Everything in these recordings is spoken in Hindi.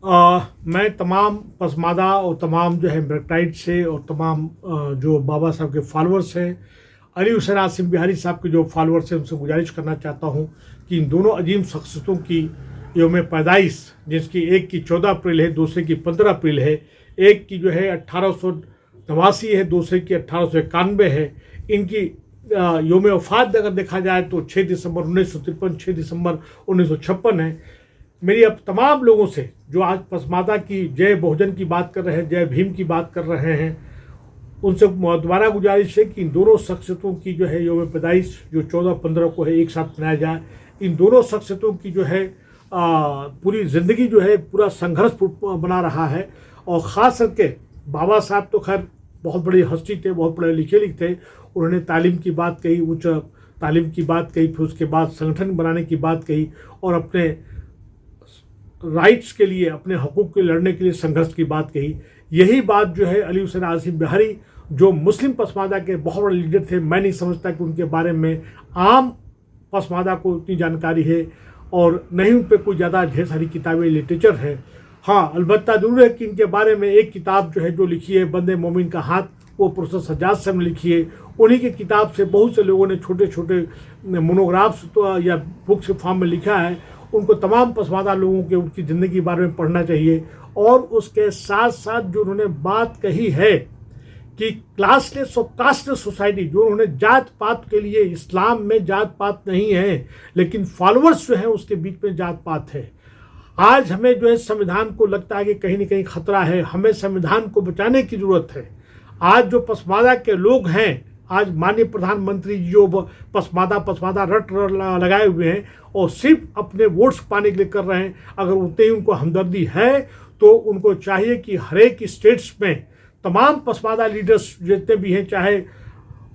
मैं तमाम पसमादा और तमाम जो है मिलिटेंट से और तमाम जो बाबा साहब के फॉलोअर्स हैं, अली हुसैन आसिम बिहारी साहब के जो फॉलोअर्स हैं, उनसे गुजारिश करना चाहता हूं कि इन दोनों अजीम शख्सियतों की यौम पैदाइश, जिसकी एक की 14 अप्रैल है, दूसरे की 15 अप्रैल है, एक की जो है 1889 है, दूसरे की 1891 है, इनकी यौम वफ़ात अगर देखा जाए तो 6 दिसंबर 1953, 6 दिसंबर 1956 है। मेरी अब तमाम लोगों से जो आज पसमादा की जय बहुजन की बात कर रहे हैं, जय भीम की बात कर रहे हैं, उनसे दोबारा गुजारिश है कि इन दोनों शख्सियतों की जो है यौम पैदाइश जो 14-15 को है, एक साथ मनाया जाए। इन दोनों शख्सियतों की जो है पूरी ज़िंदगी जो है पूरा संघर्ष बना रहा है। और ख़ास करके बाबा साहब तो खैर बहुत बड़ी हस्ती थे, बहुत पढ़े लिखे लिख थे। उन्होंने तालीम की बात कही, उच्च तालीम की बात कही, फिर उसके बाद संगठन बनाने की बात कही और अपने राइट्स के लिए, अपने हकूक़ के लड़ने के लिए संघर्ष की बात कही। यही बात जो है अली हुसैन आसिम बिहारी, जो मुस्लिम पसमादा के बहुत बड़े लीडर थे, मैं नहीं समझता कि उनके बारे में आम पसमादा को इतनी जानकारी है और नहीं उन पर कोई ज़्यादा ढेर सारी किताबें, लिटरेचर है। हाँ, अलबत्ता ज़रूर है कि इनके बारे में एक किताब जो है जो लिखी है बंदे मोमिन का हाथ, वो प्रोफेसर सज्जाद साहब ने लिखी है। उन्हीं की किताब से बहुत से लोगों ने छोटे छोटे मोनोग्राफ्स तो या बुक्स के फॉर्म में लिखा है। उनको तमाम पसमादा लोगों के उनकी ज़िंदगी के बारे में पढ़ना चाहिए। और उसके साथ साथ जो उन्होंने बात कही है कि क्लासलेस और कास्टलेस सोसाइटी, जो उन्होंने जात पात के लिए, इस्लाम में जात पात नहीं है लेकिन फॉलोअर्स जो हैं उसके बीच में जात पात है। आज हमें जो है संविधान को लगता है कि कहीं ना कहीं खतरा है, हमें संविधान को बचाने की ज़रूरत है। आज जो पसमादा के लोग हैं, आज माननीय प्रधानमंत्री जो पसमादा रट लगाए हुए हैं और सिर्फ अपने वोट्स पाने के लिए कर रहे हैं, अगर उतने ही उनको हमदर्दी है तो उनको चाहिए कि हर एक स्टेट्स में तमाम पसमादा लीडर्स जितने भी हैं, चाहे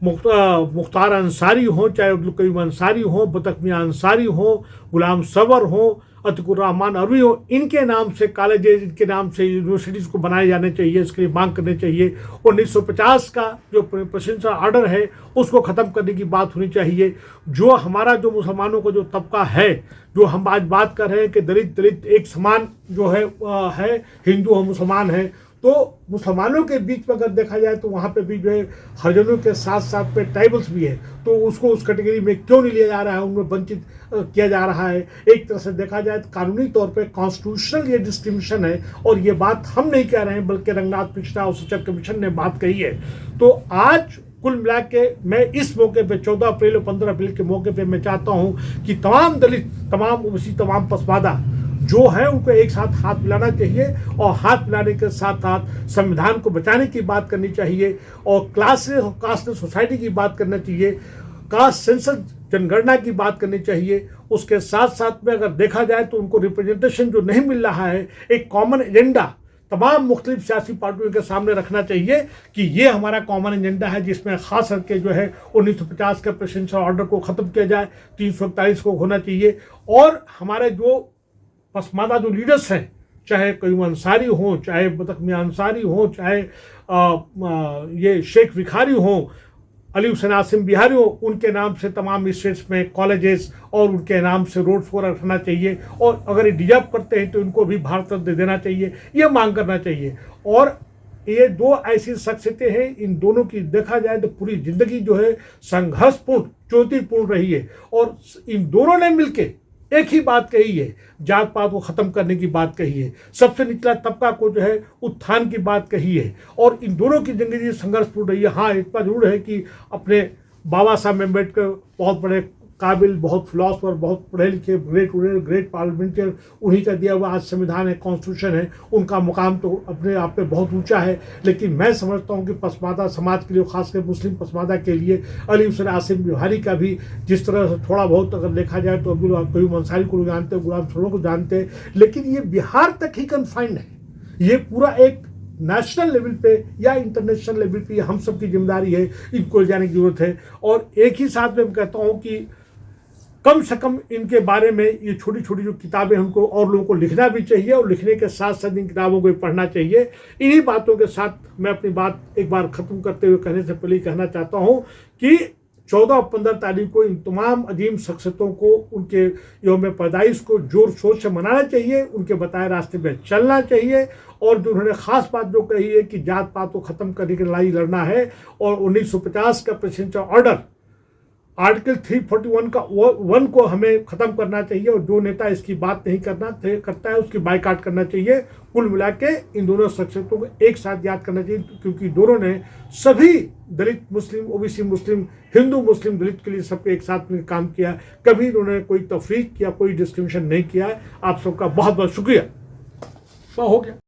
मुख्तार अंसारी हों, चाहे अब्दुल करीम अंसारी हों, बतक मियां अंसारी हों, गुलाम सवर हों, अतिकुर रहमान अरवी हो, इनके नाम से कॉलेजेस, इनके नाम से यूनिवर्सिटीज़ को बनाए जाने चाहिए, इसके लिए मांग करनी चाहिए। 1950 का जो प्रेसिडेंशियल आर्डर है उसको ख़त्म करने की बात होनी चाहिए। जो हमारा जो मुसलमानों का जो तबका है, जो हम आज बात कर रहे हैं कि दलित एक समान जो है हिंदू और मुसलमान है, तो मुसलमानों के बीच में अगर देखा जाए तो वहाँ पे भी जो है हरिजनों के साथ साथ पे ट्राइबल्स भी है, तो उसको उस कैटेगरी में क्यों नहीं लिया जा रहा है, उनमें वंचित किया जा रहा है। एक तरह से देखा जाए तो कानूनी तौर पे कॉन्स्टिट्यूशनल ये डिस्क्रिमिनेशन है और ये बात हम नहीं कह रहे हैं बल्कि रंगनाथ मिश्रा और सचर कमीशन ने बात कही है। तो आज कुल मिला के मैं इस मौके पे 14 अप्रैल और 15 अप्रैल के मौके पे मैं चाहता हूँ कि तमाम दलित, तमाम ओबीसी, तमाम पसमादा जो है उनको एक साथ हाथ मिलाना चाहिए और हाथ मिलाने के साथ साथ संविधान को बचाने की बात करनी चाहिए और क्लासलेस और कास्टलेस सोसाइटी की बात करना चाहिए, कास्ट सेंसस जनगणना की बात करनी चाहिए। उसके साथ साथ में अगर देखा जाए तो उनको रिप्रेजेंटेशन जो नहीं मिल रहा है, एक कॉमन एजेंडा तमाम मुख्तलिफ सियासी पार्टियों के सामने रखना चाहिए कि ये हमारा कॉमन एजेंडा है, जिसमें खास करके जो है 1950 के प्रेसिडेंशियल ऑर्डर को ख़त्म किया जाए, 341 को होना चाहिए। और हमारे जो पसमादा जो लीडर्स हैं, चाहे कयूम अंसारी हों, चाहे बतक मियां अंसारी हों, चाहे ये शेख विखारी हों, अली हुसैन आसिम बिहारी हो, उनके नाम से तमाम स्टेट्स में कॉलेजेस और उनके नाम से रोड्स को रखना चाहिए और अगर ये डिजर्व करते हैं तो इनको भी भारत रत्न दे देना चाहिए, ये मांग करना चाहिए। और ये दो ऐसी शख्सियतें हैं, इन दोनों की देखा जाए तो पूरी ज़िंदगी जो है संघर्षपूर्ण, चुनौतीपूर्ण रही है और इन दोनों ने मिलकर एक ही बात कही है, जात पात को ख़त्म करने की बात कही है, सबसे निचला तबका को जो है उत्थान की बात कही है और इन दोनों की ज़िंदगी संघर्षपूर्ण रही है। हाँ, इतना जरूर है कि अपने बाबा साहब अम्बेडकर बहुत बड़े काबिल, बहुत फिलोसफर, बहुत पढ़े लिखे, ग्रेट पार्लियामेंटियर, उन्हीं का दिया हुआ आज संविधान है, कॉन्स्टिट्यूशन है, उनका मुकाम तो अपने आप में बहुत ऊंचा है। लेकिन मैं समझता हूं कि पसमादा समाज के लिए, खासकर मुस्लिम पसमादा के लिए अली हुसैन आसिम बिहारी का भी जिस तरह से थोड़ा बहुत अगर देखा जाए तो अब्दुल कयूम अंसारी को जानते हैं, गुलाम सरों को जानते हैं, लेकिन ये बिहार तक ही कन्फाइंड है। ये पूरा एक नेशनल लेवल पे या इंटरनेशनल लेवल पे हम सब की जिम्मेदारी है, इनको ले जाने की जरूरत है। और एक ही साथ में मैं कहता हूँ कि कम से कम इनके बारे में ये छोटी छोटी जो किताबें हमको और लोगों को लिखना भी चाहिए और लिखने के साथ साथ इन किताबों को पढ़ना चाहिए। इन्हीं बातों के साथ मैं अपनी बात एक बार ख़त्म करते हुए कहने से पहले कहना चाहता हूँ कि 14 और 15 तारीख को इन तमाम अजीम शख्सियतों को उनके यौम पैदाइश को जोर शोर से मनाना चाहिए, उनके बताए रास्ते में चलना चाहिए। और जो उन्होंने ख़ास बात जो कही है कि जात पात को ख़त्म करने की लड़ाई लड़ना है और 1950 का प्रेसिडेंशियल ऑर्डर आर्टिकल 341 का 1 को हमें ख़त्म करना चाहिए, और जो नेता इसकी बात नहीं करता है उसकी बाइकाट करना चाहिए। कुल मिला के इन दोनों शख्सियतों को एक साथ याद करना चाहिए, क्योंकि दोनों ने सभी दलित मुस्लिम, ओबीसी मुस्लिम, हिंदू मुस्लिम, दलित के लिए सबके एक साथ में काम किया। कभी उन्होंने कोई तफरीक या कोई डिस्क्रिमिनेशन नहीं किया है। आप सबका बहुत बहुत शुक्रिया। तो हो गया।